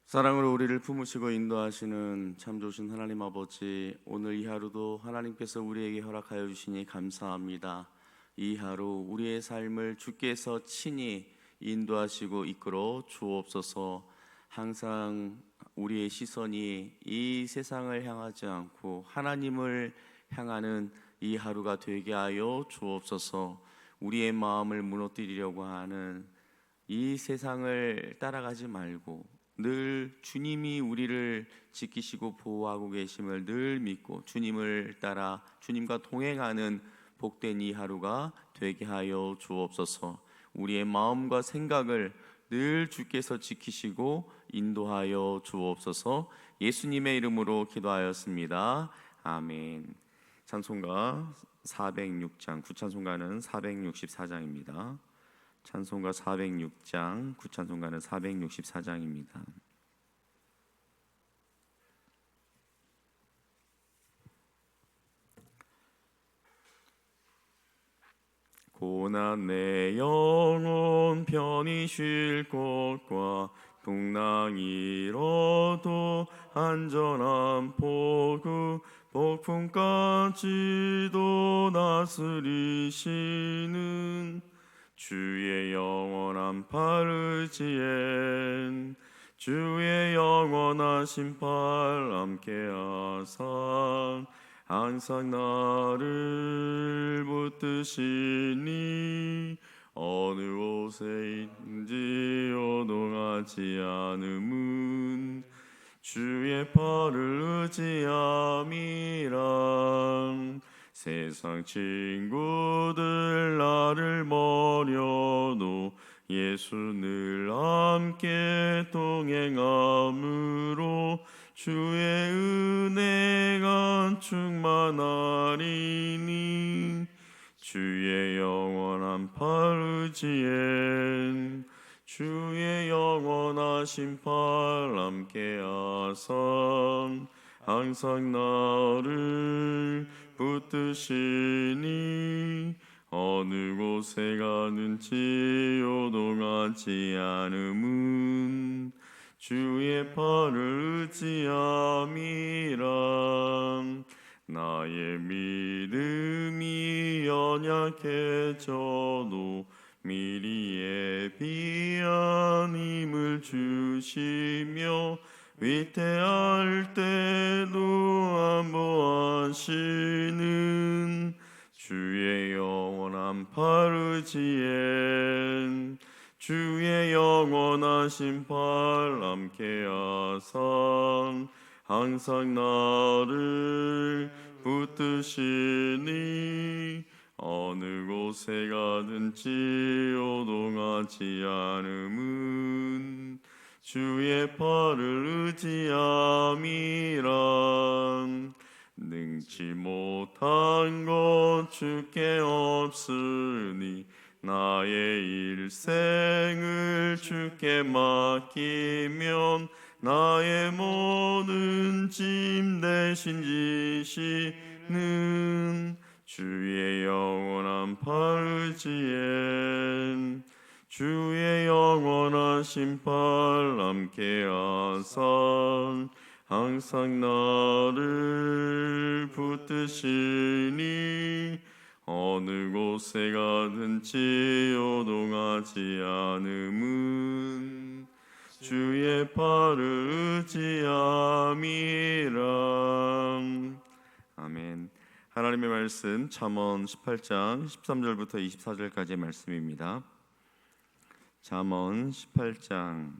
사랑으로 우리를 품으시고 인도하시는 참 좋으신 하나님 아버지, 오늘 이 하루도 하나님께서 우리에게 허락하여 주시니 감사합니다. 이 하루 우리의 삶을 주께서 친히 인도하시고 이끌어 주옵소서. 항상 우리의 시선이 이 세상을 향하지 않고 하나님을 향하는 이 하루가 되게 하여 주옵소서. 우리의 마음을 무너뜨리려고 하는 이 세상을 따라가지 말고 늘 주님이 우리를 지키시고 보호하고 계심을 늘 믿고 주님을 따라 주님과 동행하는 복된 이 하루가 되게 하여 주옵소서. 우리의 마음과 생각을 늘 주께서 지키시고 인도하여 주옵소서. 예수님의 이름으로 기도하였습니다. 아멘. 찬송가 406장, 구찬송가는 464장입니다. 찬송가 406장, 구찬송가는 464장입니다. 고난 내 영혼 편히 쉴 곳과 풍랑 잃어도 안전한 포구, 폭풍까지도 다스리시는 주의 영원한 팔 의지엔 주의 영원하신 팔 함께하사 항상 나를 붙드시니 어느 곳에인지 요동하지 않음은 주의 팔을 의지함이라. 세상 친구들 나를 버려도 예수 늘 함께 동행함으로 주의 은혜가 충만하리니 주의 영원한 팔 의지엔 주의 영원하신 팔 함께하사 항상 나를 붙드시니 어느 곳에 가는지 요동하지 않음은 주의 팔을 의지함이라. 나의 믿음이 연약해져도 미리 예비한 힘을 주시며 위태할 때도 안보하시는 주의 영원한 팔 의지엔 주의 영원하신 팔 함께하사 항상 나를 붙드시니 어느 곳에 가든지 요동하지 않음은 주의 팔을 의지함이라. 능치 못한 것 주께 없으니 나의 일생을 주께 맡기면 나의 모든 짐 대신 지시는 주의 영원한 팔 의지엔 주의 영원하신 팔 함께하사 항상 나를 붙드시니 어느 곳에 가든지 요동하지 않음은 주의 팔을 의지함이라. 아멘. 하나님의 말씀 잠언 18장 13절부터 24절까지의 말씀입니다. 잠언 18장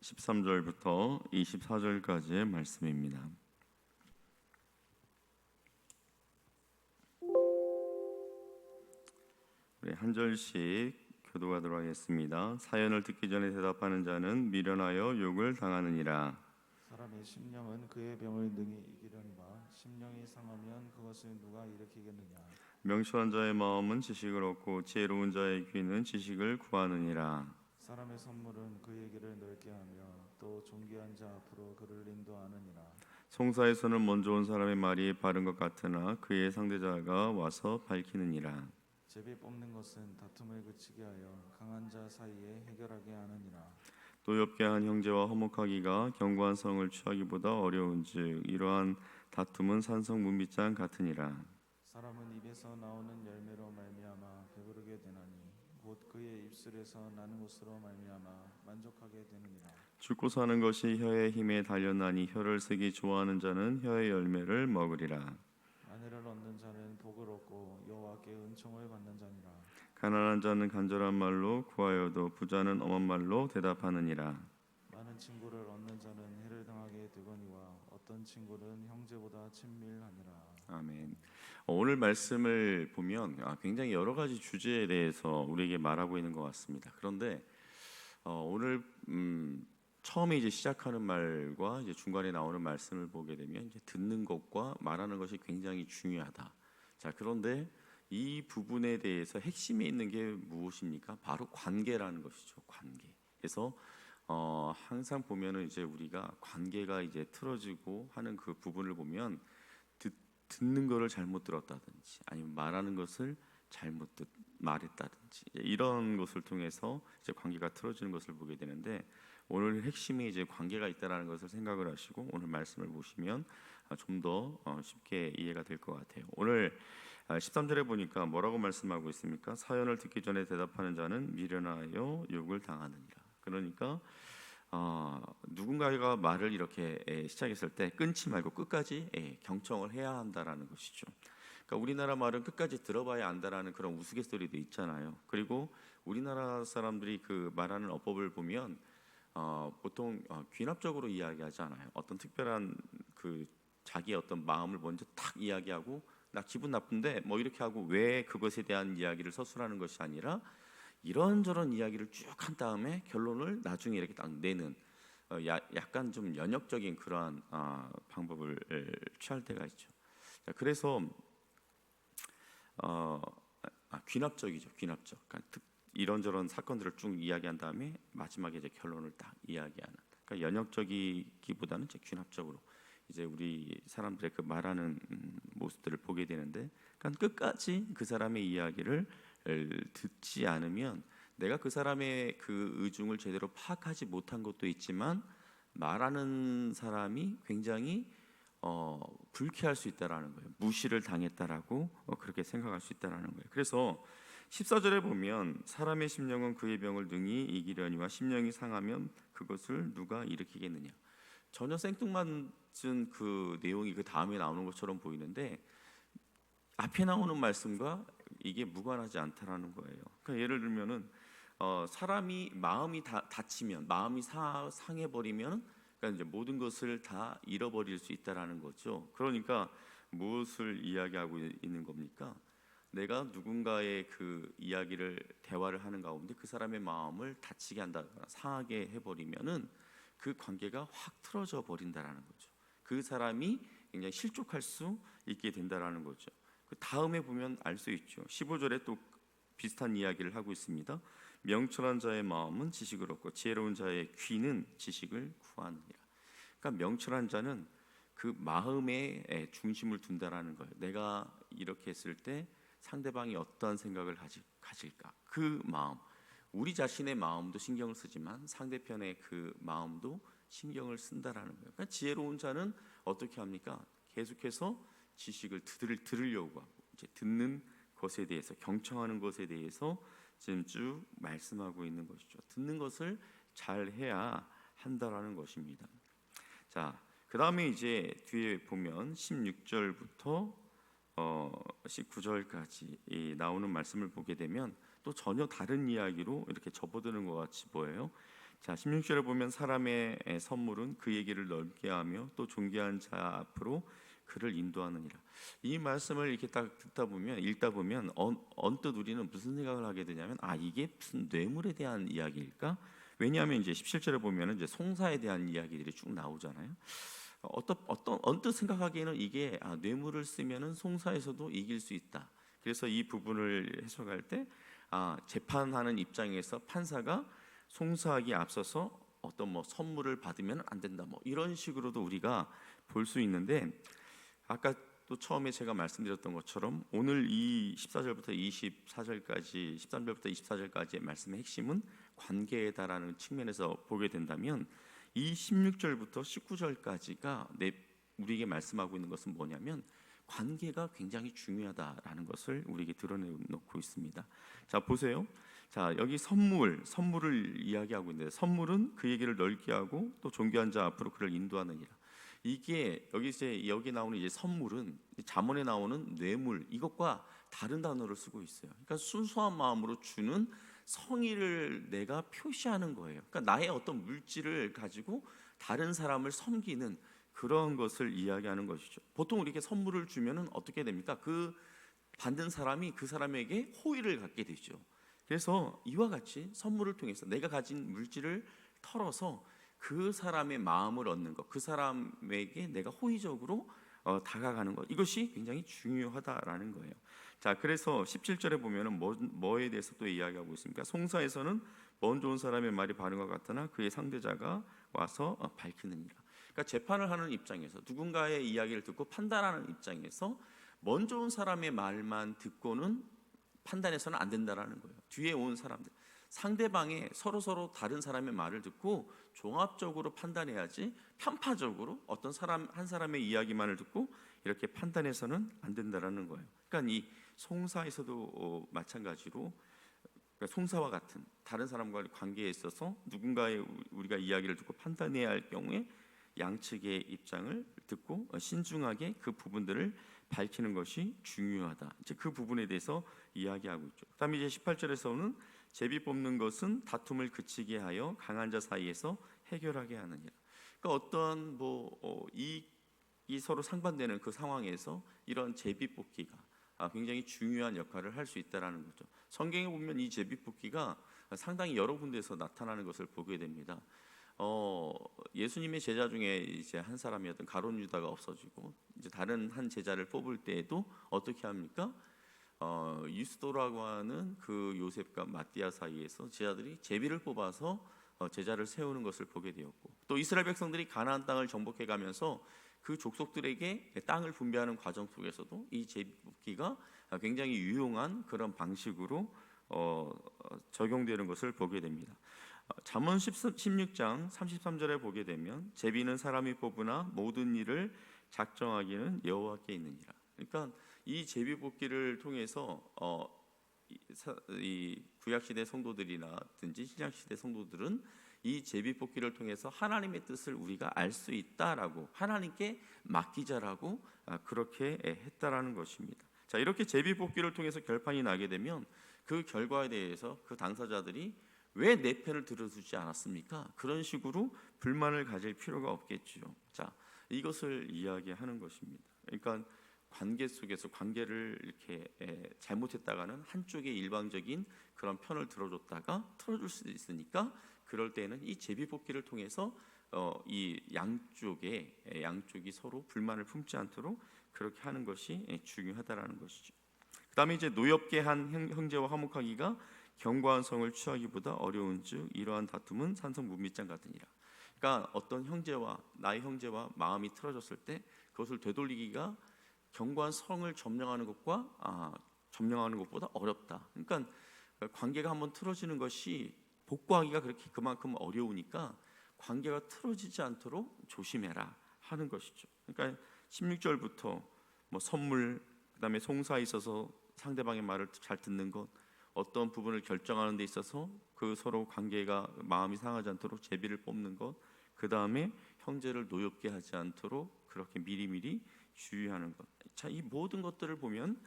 13절부터 24절까지의 말씀입니다. 우리 한 절씩 교도하도록 하겠습니다. 사연을 듣기 전에 대답하는 자는 미련하여 욕을 당하느니라. 사람의 심령은 그의 병을 능히 이기려니와 심령이 상하면 그것을 누가 일으키겠느냐. 명철한 자의 마음은 지식을 얻고 지혜로운 자의 귀는 지식을 구하느니라. 사람의 선물은 그의 길을 넓게 하며 또 존귀한 자 앞으로 그를 인도하느니라. 송사에서는 먼저 온 사람의 말이 바른 것 같으나 그의 상대자가 와서 밝히느니라. 제비 뽑는 것은 다툼을 그치게 하여 강한 자 사이에 해결하게 하느니라. 노엽게 한 형제와 화목하기가 견고한 성을 취하기보다 어려운즉 이러한 다툼은 산성문빗장 같으니라. 사람은 입에서 나오는 열매로 말미암아 배부르게 되나니 곧 그의 입술에서 나는 것으로 말미암아 만족하게 되느니라. 죽고 사는 것이 혀의 힘에 달렸나니 혀를 쓰기 좋아하는 자는 혀의 열매를 먹으리라. 아내를 얻는 자는 복을 얻고 여호와께 은총을 받는 자니라. 가난한 자는 간절한 말로 구하여도 부자는 엄한 말로 대답하느니라. 많은 친구를 얻는 자는 해를 당하게 되거니와 어떤 친구는 형제보다 친밀하니라. 아멘. 오늘 말씀을 보면 굉장히 여러 가지 주제에 대해서 우리에게 말하고 있는 것 같습니다. 그런데 오늘 처음에 이제 시작하는 말과 이제 중간에 나오는 말씀을 보게 되면 이제 듣는 것과 말하는 것이 굉장히 중요하다. 자, 그런데 이 부분에 대해서 핵심이 있는 게 무엇입니까? 바로 관계라는 것이죠. 관계. 그래서 항상 보면은 이제 우리가 관계가 이제 틀어지고 하는 그 부분을 보면 듣는 거를 잘못 들었다든지 아니면 말하는 것을 잘못 말했다든지 이런 것을 통해서 이제 관계가 틀어지는 것을 보게 되는데 오늘 핵심이 이제 관계가 있다라는 것을 생각을 하시고 오늘 말씀을 보시면 좀 더 쉽게 이해가 될 것 같아요. 오늘 13절에 보니까 뭐라고 말씀하고 있습니까? 사연을 듣기 전에 대답하는 자는 미련하여 욕을 당하느니라. 그러니까 누군가가 말을 이렇게 시작했을 때 끊지 말고 끝까지 경청을 해야 한다라는 것이죠. 그러니까 우리나라 말은 끝까지 들어봐야 안다라는 그런 우스갯소리도 있잖아요. 그리고 우리나라 사람들이 그 말하는 어법을 보면 보통 귀납적으로 이야기하지 않아요. 어떤 특별한 그 자기의 어떤 마음을 먼저 탁 이야기하고 나 기분 나쁜데 뭐 이렇게 하고 왜 그것에 대한 이야기를 서술하는 것이 아니라 이런저런 이야기를 쭉 한 다음에 결론을 나중에 이렇게 딱 내는 약간 좀 연역적인 그러한 방법을 취할 때가 있죠. 자, 그래서 귀납적이죠. 귀납적. 그러니까 이런저런 사건들을 쭉 이야기한 다음에 마지막에 이제 결론을 딱 이야기하는. 그러니까 연역적이기보다는 이제 귀납적으로 이제 우리 사람들의 그 말하는 모습들을 보게 되는데, 그러니까 끝까지 그 사람의 이야기를 듣지 않으면 내가 그 사람의 그 의중을 제대로 파악하지 못한 것도 있지만 말하는 사람이 굉장히 불쾌할 수 있다라는 거예요. 무시를 당했다라고 그렇게 생각할 수 있다라는 거예요. 그래서 14절에 보면 사람의 심령은 그의 병을 능히 이기려니와 심령이 상하면 그것을 누가 일으키겠느냐. 전혀 생뚱맞은 그 내용이 그 다음에 나오는 것처럼 보이는데 앞에 나오는 말씀과 이게 무관하지 않다라는 거예요. 그러니까 예를 들면은 사람이 마음이 다치면 마음이 상해 버리면 그러니까 이제 모든 것을 다 잃어버릴 수 있다라는 거죠. 그러니까 무엇을 이야기하고 있는 겁니까? 내가 누군가의 그 이야기를 대화를 하는 가운데 그 사람의 마음을 다치게 한다거나 상하게 해버리면은 그 관계가 확 틀어져 버린다라는 거죠. 그 사람이 굉장히 실족할 수 있게 된다라는 거죠. 그 다음에 보면 알 수 있죠. 15절에 또 비슷한 이야기를 하고 있습니다. 명철한 자의 마음은 지식을 얻고 지혜로운 자의 귀는 지식을 구하느니라. 그러니까 명철한 자는 그 마음에 중심을 둔다라는 거예요. 내가 이렇게 했을 때 상대방이 어떠한 생각을 가질까? 그 마음, 우리 자신의 마음도 신경을 쓰지만 상대편의 그 마음도 신경을 쓴다라는 거예요. 그러니까 지혜로운 자는 어떻게 합니까? 계속해서 지식을 들으려고 하고 이제 듣는 것에 대해서 경청하는 것에 대해서 지금 쭉 말씀하고 있는 것이죠. 듣는 것을 잘 해야 한다라는 것입니다. 자, 그 다음에 이제 뒤에 보면 16절부터 19절까지 나오는 말씀을 보게 되면 또 전혀 다른 이야기로 이렇게 접어드는 것 같이 보여요. 자, 16절에 보면 사람의 선물은 그 얘기를 넓게 하며 또 존귀한 자 앞으로 그를 인도하느니라. 이 말씀을 이렇게 딱 읽다 보면 언뜻 우리는 무슨 생각을 하게 되냐면 이게 무슨 뇌물에 대한 이야기일까? 왜냐하면 이제 17절에 보면 이제 송사에 대한 이야기들이 쭉 나오잖아요. 언뜻 생각하기에는 이게 뇌물을 쓰면은 송사에서도 이길 수 있다. 그래서 이 부분을 해석할 때 재판하는 입장에서 판사가 송사하기에 앞서서 어떤 뭐 선물을 받으면 안 된다. 뭐 이런 식으로도 우리가 볼 수 있는데 아까 또 처음에 제가 말씀드렸던 것처럼 오늘 이 14절부터 24절까지 13절부터 24절까지의 말씀의 핵심은 관계다라는 측면에서 보게 된다면 이 16절부터 19절까지가 우리에게 말씀하고 있는 것은 뭐냐면 관계가 굉장히 중요하다라는 것을 우리에게 드러내놓고 있습니다. 자, 보세요. 자, 여기 선물을 이야기하고 있는데, 선물은 그 얘기를 넓게 하고 또 존귀한 자 앞으로 그를 인도하느니라. 이게 여기 나오는 이제 선물은 잠언에 나오는 뇌물, 이것과 다른 단어를 쓰고 있어요. 그러니까 순수한 마음으로 주는 성의를 내가 표시하는 거예요. 그러니까 나의 어떤 물질을 가지고 다른 사람을 섬기는 그런 것을 이야기하는 것이죠. 보통 우리에게 선물을 주면은 어떻게 됩니까? 그 받는 사람이 그 사람에게 호의를 갖게 되죠. 그래서 이와 같이 선물을 통해서 내가 가진 물질을 털어서 그 사람의 마음을 얻는 것, 그 사람에게 내가 호의적으로 다가가는 것, 이것이 굉장히 중요하다라는 거예요. 자, 그래서 17절에 보면은 뭐에 대해서 또 이야기하고 있습니까? 송사에서는 먼저 온 사람의 말이 바른 것 같으나 그의 상대자가 와서 밝히느니라. 그러니까 재판을 하는 입장에서 누군가의 이야기를 듣고 판단하는 입장에서 먼저 온 사람의 말만 듣고는 판단해서는 안 된다라는 거예요. 뒤에 온 사람들, 상대방의 서로 다른 사람의 말을 듣고 종합적으로 판단해야지 편파적으로 어떤 사람 한 사람의 이야기만을 듣고 이렇게 판단해서는 안 된다라는 거예요. 그러니까 이 송사에서도 마찬가지로, 그러니까 송사와 같은 다른 사람과의 관계에 있어서 누군가의 우리가 이야기를 듣고 판단해야 할 경우에 양측의 입장을 듣고 신중하게 그 부분들을 밝히는 것이 중요하다. 이제 그 부분에 대해서 이야기하고 있죠. 그다음에 이제 18절에서는 제비 뽑는 것은 다툼을 그치게 하여 강한 자 사이에서 해결하게 하느니라. 그러니까 어떤 이 서로 상반되는 그 상황에서 이런 제비 뽑기가 굉장히 중요한 역할을 할 수 있다라는 거죠. 성경에 보면 이 제비 뽑기가 상당히 여러 군데에서 나타나는 것을 보게 됩니다. 예수님의 제자 중에 이제 한 사람이었던 가룟 유다가 없어지고 이제 다른 한 제자를 뽑을 때에도 어떻게 합니까? 유스도라고 하는 그 요셉과 마띠아 사이에서 제자들이 제비를 뽑아서 제자를 세우는 것을 보게 되었고, 또 이스라엘 백성들이 가나안 땅을 정복해 가면서 그 족속들에게 땅을 분배하는 과정 속에서도 이 제비 뽑기가 굉장히 유용한 그런 방식으로 적용되는 것을 보게 됩니다. 잠언 16장 33절에 보게 되면 제비는 사람이 뽑으나 모든 일을 작정하기는 여호와께 있느니라. 그러니까 이 제비 뽑기를 통해서 이 구약 시대 성도들이나든지 신약 시대 성도들은 이 제비 뽑기를 통해서 하나님의 뜻을 우리가 알 수 있다라고, 하나님께 맡기자라고 그렇게 했다라는 것입니다. 자, 이렇게 제비 뽑기를 통해서 결판이 나게 되면 그 결과에 대해서 그 당사자들이 왜 내 편을 들어주지 않았습니까? 그런 식으로 불만을 가질 필요가 없겠죠. 자, 이것을 이야기하는 것입니다. 그러니까 관계 속에서 관계를 이렇게 잘못했다가는 한쪽의 일방적인 그런 편을 들어줬다가 틀어줄 수 있으니까, 그럴 때는 이 제비뽑기를 통해서 이 양쪽이 서로 불만을 품지 않도록 그렇게 하는 것이 중요하다라는 것이죠. 그다음에 이제 노엽게 한 형제와 화목하기가 견고한 성을 취하기보다 어려운즉 이러한 다툼은 산성 문밑장 같으니라. 그러니까 어떤 나의 형제와 마음이 틀어졌을 때 그것을 되돌리기가 견고한 성을 점령하는 것보다 어렵다. 그러니까 관계가 한번 틀어지는 것이 복구하기가 그만큼 어려우니까 관계가 틀어지지 않도록 조심해라 하는 것이죠. 그러니까 16절부터 선물, 그다음에 송사에 있어서 상대방의 말을 잘 듣는 것, 어떤 부분을 결정하는 데 있어서 그 서로 관계가 마음이 상하지 않도록 제비를 뽑는 것, 그 다음에 형제를 노엽게 하지 않도록 그렇게 미리미리 주의하는 것. 자, 이 모든 것들을 보면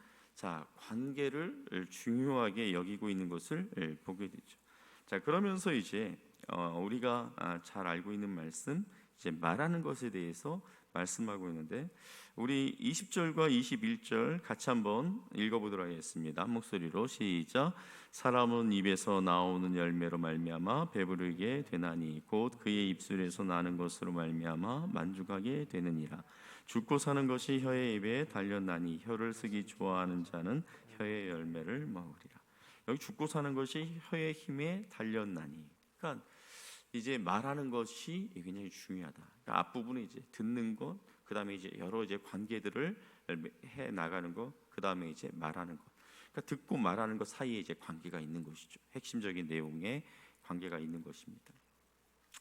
관계를 중요하게 여기고 있는 것을 보게 되죠. 자, 그러면서 이제 우리가 잘 알고 있는 말씀, 이제 말하는 것에 대해서 말씀하고 있는데, 우리 20절과 21절 같이 한번 읽어보도록 하겠습니다. 한 목소리로 시작. 사람은 입에서 나오는 열매로 말미암아 배부르게 되나니 곧 그의 입술에서 나는 것으로 말미암아 만족하게 되느니라. 죽고 사는 것이 혀의 입에 달렸나니 혀를 쓰기 좋아하는 자는 혀의 열매를 먹으리라. 여기 죽고 사는 것이 혀의 힘에 달렸나니, 그러니까 이제 말하는 것이 굉장히 중요하다. 그러니까 앞부분에 이제 듣는 것, 그 다음에 이제 여러 관계들을 해 나가는 것, 그 다음에 이제 말하는 것. 그러니까 듣고 말하는 것 사이에 이제 관계가 있는 것이죠. 핵심적인 내용의 관계가 있는 것입니다.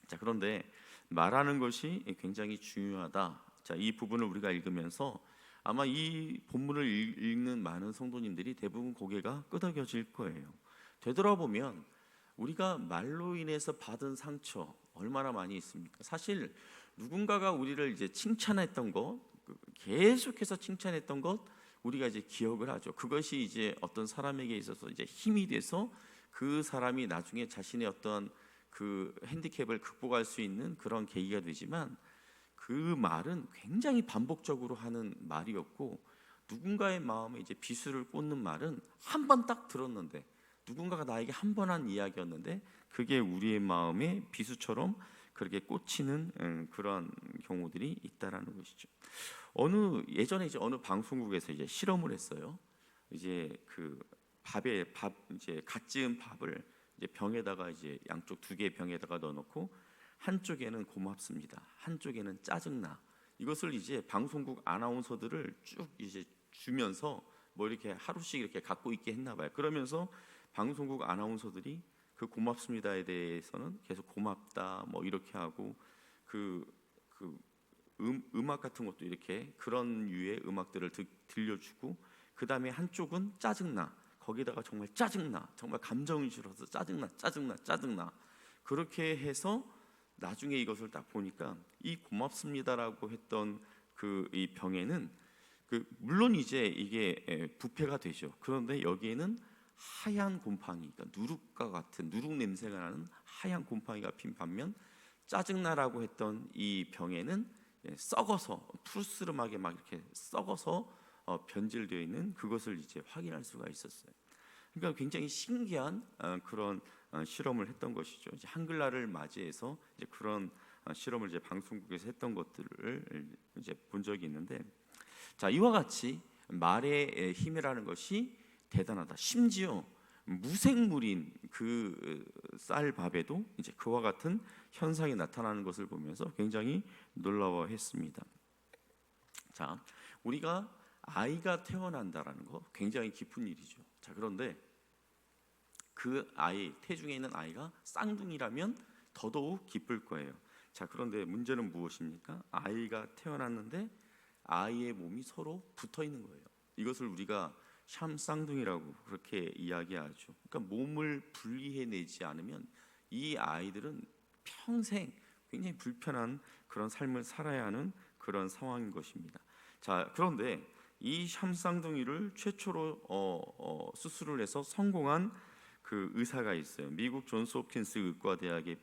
자, 그런데 말하는 것이 굉장히 중요하다. 자, 이 부분을 우리가 읽으면서 아마 이 본문을 읽는 많은 성도님들이 대부분 고개가 끄덕여질 거예요. 되돌아보면 우리가 말로 인해서 받은 상처 얼마나 많이 있습니까? 사실 누군가가 우리를 이제 칭찬했던 것, 계속해서 칭찬했던 것 우리가 이제 기억을 하죠. 그것이 이제 어떤 사람에게 있어서 이제 힘이 돼서 그 사람이 나중에 자신의 어떤 그 핸디캡을 극복할 수 있는 그런 계기가 되지만, 그 말은 굉장히 반복적으로 하는 말이었고, 누군가의 마음에 이제 비수를 꽂는 말은 한 번 딱 들었는데, 누군가가 나에게 한 번 한 이야기였는데 그게 우리의 마음에 비수처럼 그렇게 꽂히는 그런 경우들이 있다라는 것이죠. 예전에 이제 어느 방송국에서 이제 실험을 했어요. 이제 그 밥 이제 갓 지은 밥을 이제 병에다가 이제 양쪽 두 개의 병에다가 넣어놓고 한쪽에는 고맙습니다, 한쪽에는 짜증나. 이것을 이제 방송국 아나운서들을 쭉 이제 주면서 뭐 이렇게 하루씩 이렇게 갖고 있게 했나 봐요. 그러면서 방송국 아나운서들이 그 고맙습니다에 대해서는 계속 고맙다 뭐 이렇게 하고, 음악 같은 것도 이렇게 그런 유의 음악들을 들려주고, 그 다음에 한쪽은 짜증나, 거기다가 정말 짜증나, 정말 감정이 실어서 짜증나 그렇게 해서 나중에 이것을 딱 보니까 이 고맙습니다라고 했던 이 병에는 물론 이제 이게 부패가 되죠. 그런데 여기에는 하얀 곰팡이, 그러니까 누룩과 같은 누룩 냄새가 나는 하얀 곰팡이가 핀 반면, 짜증나라고 했던 이 병에는 썩어서 푸르스름하게 막 이렇게 썩어서 변질되어 있는 그것을 이제 확인할 수가 있었어요. 그러니까 굉장히 신기한 그런 실험을 했던 것이죠. 이제 한글날을 맞이해서 이제 그런 실험을 이제 방송국에서 했던 것들을 이제 본 적이 있는데, 자, 이와 같이 말의 힘이라는 것이 대단하다. 심지어 무생물인 그 쌀밥에도 이제 그와 같은 현상이 나타나는 것을 보면서 굉장히 놀라워했습니다. 자, 우리가 아이가 태어난다라는 거 굉장히 기쁜 일이죠. 자, 그런데 그 아이, 태중에 있는 아이가 쌍둥이라면 더더욱 기쁠 거예요. 자, 그런데 문제는 무엇입니까? 아이가 태어났는데 아이의 몸이 서로 붙어 있는 거예요. 이것을 우리가 샴쌍둥이라고 그렇게 이야기하죠. 그러니까 몸을 분리해내지 않으면 이 아이들은 평생 굉장히 불편한 그런 삶을 살아야 하는 그런 상황인 것입니다. 자, 그런데 이 샴쌍둥이를 최초로 수술을 해서 성공한 그 의사가 있어요. 미국 존스 홉킨스 의과대학의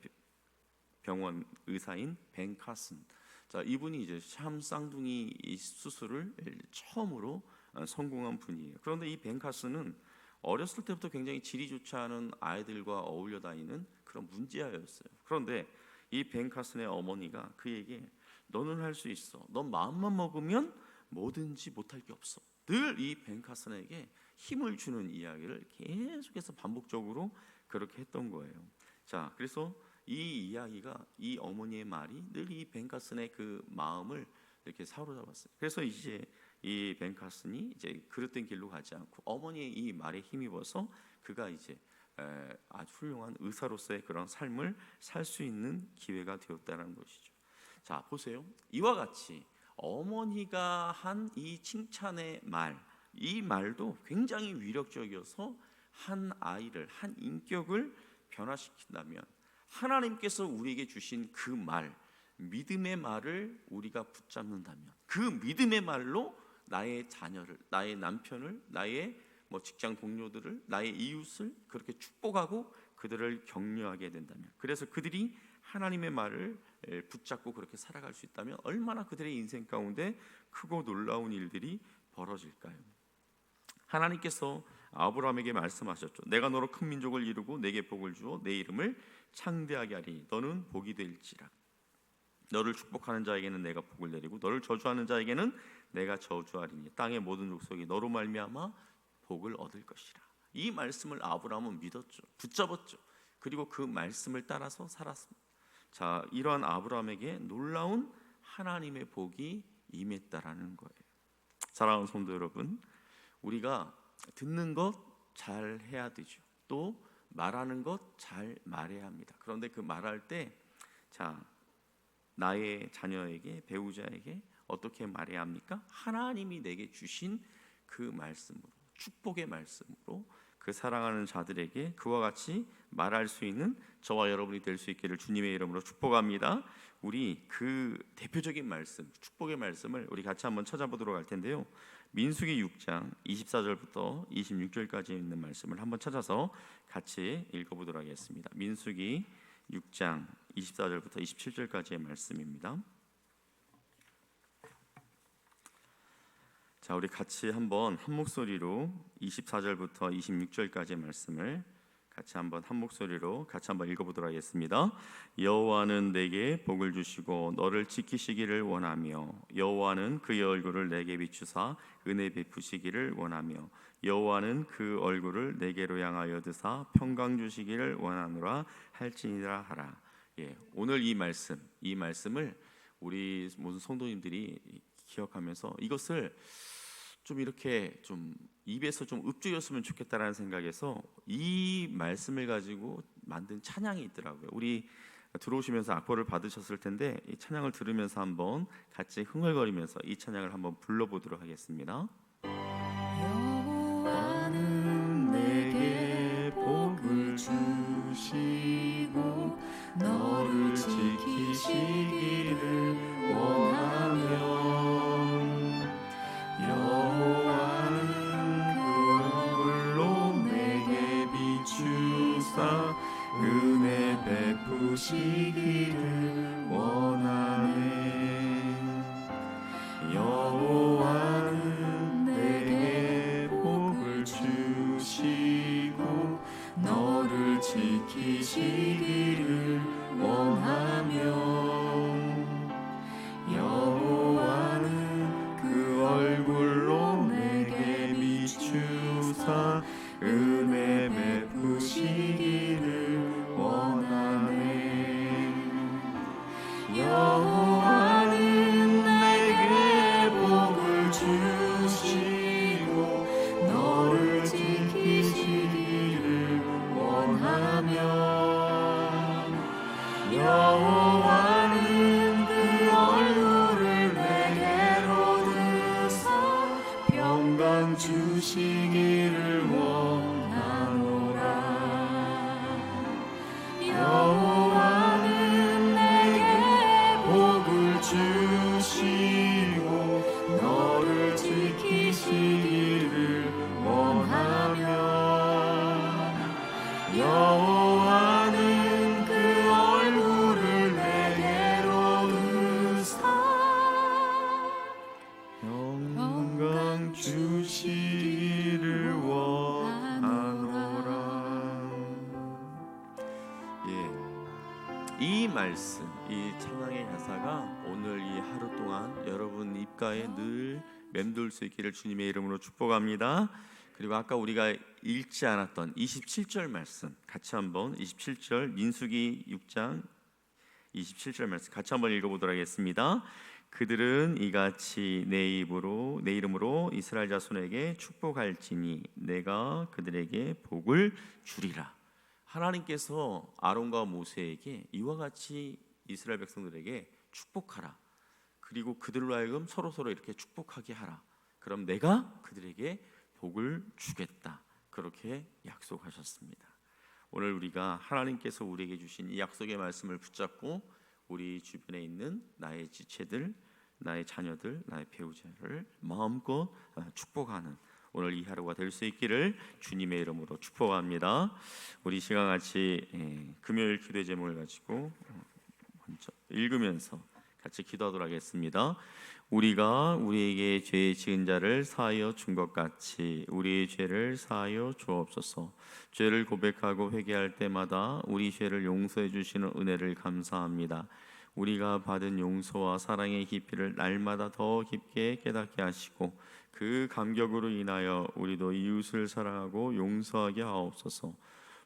병원 의사인 벤 카슨. 자, 이분이 이제 샴쌍둥이 수술을 처음으로 성공한 분이에요. 그런데 이 벤 카슨은 어렸을 때부터 굉장히 질이 좋지 않은 아이들과 어울려 다니는 그런 문제아였어요. 그런데 이 벤 카슨의 어머니가 그에게 너는 할 수 있어, 넌 마음만 먹으면 뭐든지 못할 게 없어, 늘 이 벤 카슨에게 힘을 주는 이야기를 계속해서 반복적으로 그렇게 했던 거예요. 자, 그래서 이 이야기가, 이 어머니의 말이 늘 이 벤 카슨의 그 마음을 이렇게 사로잡았어요. 그래서 이제 이 벤 카슨이 이제 그릇된 길로 가지 않고 어머니의 이 말에 힘입어서 그가 이제 아주 훌륭한 의사로서의 그런 삶을 살 수 있는 기회가 되었다는 것이죠. 자, 보세요. 이와 같이 어머니가 한 이 칭찬의 말, 이 말도 굉장히 위력적이어서 한 아이를, 한 인격을 변화시킨다면, 하나님께서 우리에게 주신 그 말, 믿음의 말을 우리가 붙잡는다면, 그 믿음의 말로 나의 자녀를, 나의 남편을, 나의 직장 동료들을, 나의 이웃을 그렇게 축복하고 그들을 격려하게 된다면, 그래서 그들이 하나님의 말을 붙잡고 그렇게 살아갈 수 있다면 얼마나 그들의 인생 가운데 크고 놀라운 일들이 벌어질까요? 하나님께서 아브라함에게 말씀하셨죠. 내가 너로 큰 민족을 이루고 내게 복을 주어 내 이름을 창대하게 하리니 너는 복이 될지라. 너를 축복하는 자에게는 내가 복을 내리고 너를 저주하는 자에게는 내가 저주하리니 땅의 모든 족속이 너로 말미암아 복을 얻을 것이라. 이 말씀을 아브라함은 믿었죠. 붙잡았죠. 그리고 그 말씀을 따라서 살았습니다. 자, 이러한 아브라함에게 놀라운 하나님의 복이 임했다라는 거예요. 사랑하는 성도 여러분, 우리가 듣는 것 잘 해야 되죠. 또 말하는 것 잘 말해야 합니다. 그런데 그 말할 때, 자, 나의 자녀에게, 배우자에게 어떻게 말해야 합니까? 하나님이 내게 주신 그 말씀으로, 축복의 말씀으로 그 사랑하는 자들에게 그와 같이 말할 수 있는 저와 여러분이 될 수 있기를 주님의 이름으로 축복합니다. 우리 그 대표적인 말씀, 축복의 말씀을 우리 같이 한번 찾아보도록 할 텐데요. 민수기 6장 24절부터 26절까지 있는 말씀을 한번 찾아서 같이 읽어보도록 하겠습니다. 민수기 6장 24절부터 27절까지의 말씀입니다. 자, 우리 같이 한번 한 목소리로 24절부터 26절까지의 말씀을 같이 한번 한 목소리로 같이 한번 읽어보도록 하겠습니다. 여호와는 내게 복을 주시고 너를 지키시기를 원하며 여호와는 그의 얼굴을 내게 비추사 은혜 베푸시기를 원하며 여호와는 그 얼굴을 내게로 향하여 드사 평강 주시기를 원하노라 할지니라 하라. 예, 오늘 이 말씀을 우리 모든 성도님들이 기억하면서 이것을 좀 이렇게 좀 입에서 좀 읊조렸으면 좋겠다라는 생각에서 이 말씀을 가지고 만든 찬양이 있더라고요. 우리 들어오시면서 악보를 받으셨을 텐데 이 찬양을 들으면서 한번 같이 흥얼거리면서 이 찬양을 한번 불러보도록 하겠습니다. 여호와는 내게 복을 주시고 너를 지키시기를 원하며 여호와는 그 얼굴로 내게 비추사 은혜 베푸시기를 원하네. 여호와는 내게 복을 주시고 너를 지키시기를 원하며 여호와는 그 얼굴로 내게 비추사 은혜 베푸시기를 원하네. 여호와는 내게 복을 주시고 너를 지키시기를 원하며 여호와는 그 얼굴을 내게로 드사 평강 주시기를 원하노라. 여호와는 내게 복을 주시고 너를 지키시기를 원하며 여호와는 그 얼굴을 내게로 드사 평강 주시기를 원하노라. 예, 이 말씀, 이 찬양의 가사가 오늘 이 하루 동안 여러분 입가에 늘 맴돌 수 있기를 주님의 이름으로 축복합니다. 그리고 아까 우리가 읽지 않았던 27절 말씀 같이 한번 27절 민수기 6장 27절 말씀 같이 한번 읽어보도록 하겠습니다. 그들은 이같이 내 이름으로 이스라엘 자손에게 축복할지니 내가 그들에게 복을 주리라. 하나님께서 아론과 모세에게 이와 같이 이스라엘 백성들에게 축복하라. 그리고 그들로 하여금 서로 이렇게 축복하게 하라. 그럼 내가 그들에게 복을 주겠다. 그렇게 약속하셨습니다. 오늘 우리가 하나님께서 우리에게 주신 이 약속의 말씀을 붙잡고 우리 주변에 있는 나의 지체들, 나의 자녀들, 나의 배우자를 마음껏 축복하는 오늘 이 하루가 될 수 있기를 주님의 이름으로 축복합니다. 우리 시간같이 금요일 기도의 제목을 가지고 먼저 읽으면서 같이 기도하도록 하겠습니다. 우리가 우리에게 죄 지은 자를 사하여 준 것 같이 우리의 죄를 사하여 주옵소서. 죄를 고백하고 회개할 때마다 우리 죄를 용서해 주시는 은혜를 감사합니다. 우리가 받은 용서와 사랑의 깊이를 날마다 더 깊게 깨닫게 하시고 그 감격으로 인하여 우리도 이웃을 사랑하고 용서하게 하옵소서.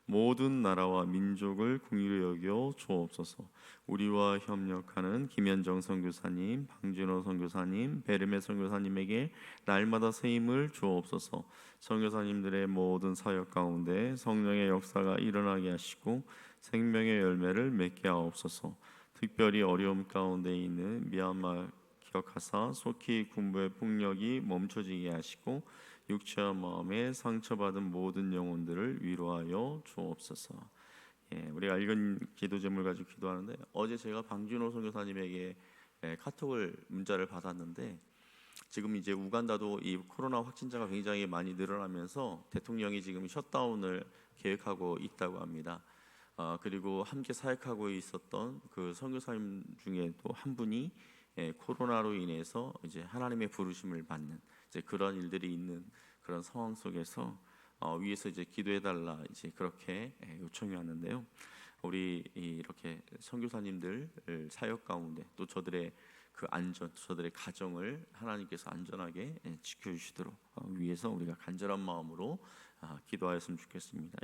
모든 나라와 민족을 긍휼히 여겨 주옵소서. 우리와 협력하는 김현정 선교사님, 방진호 선교사님, 베르메 선교사님에게 날마다 새 힘을 주옵소서. 선교사님들의 모든 사역 가운데 성령의 역사가 일어나게 하시고 생명의 열매를 맺게 하옵소서. 특별히 어려움 가운데 있는 미얀마 기억하사 속히 군부의 폭력이 멈춰지게 하시고 육체와 마음에 상처받은 모든 영혼들을 위로하여 주옵소서. 우리가 읽은 기도 제목을 가지고 기도하는데, 어제 제가 방준호 선교사님에게 카톡을 문자를 받았는데, 지금 이제 우간다도 이 코로나 확진자가 굉장히 많이 늘어나면서 대통령이 지금 셧다운을 계획하고 있다고 합니다. 그리고 함께 사역하고 있었던 그 선교사님 중에 또 한 분이 코로나로 인해서 이제 하나님의 부르심을 받는 이제 그런 일들이 있는 그런 상황 속에서 위에서 이제 기도해달라 이제 그렇게 요청이 왔는데요. 우리 이렇게 선교사님들 사역 가운데 또 저들의 그 안전, 저들의 가정을 하나님께서 안전하게 지켜주시도록 위해서 우리가 간절한 마음으로 기도하였으면 좋겠습니다.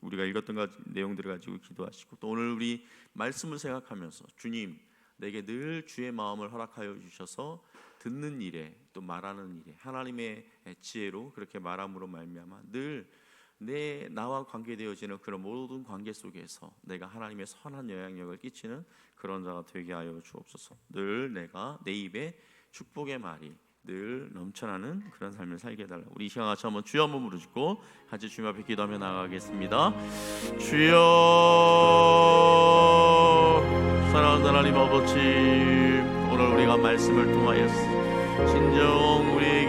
우리가 읽었던 내용들을 가지고 기도하시고, 또 오늘 우리 말씀을 생각하면서 주님, 내게 늘 주의 마음을 허락하여 주셔서 듣는 일에 또 말하는 일에 하나님의 지혜로 그렇게 말함으로 말미암아 늘 나와 관계되어지는 그런 모든 관계 속에서 내가 하나님의 선한 영향력을 끼치는 그런 자가 되게 하여 주옵소서. 늘 내가 내 입에 축복의 말이 늘 넘쳐나는 그런 삶을 살게 해달라. 우리 이 시간 같이 한번 주여 한번 부르짖고 같이 주님 앞에 기도하며 나아가겠습니다. 주여, 사랑하는 하나님 아버지, 오늘 우리가 말씀을 통하여 진정 우리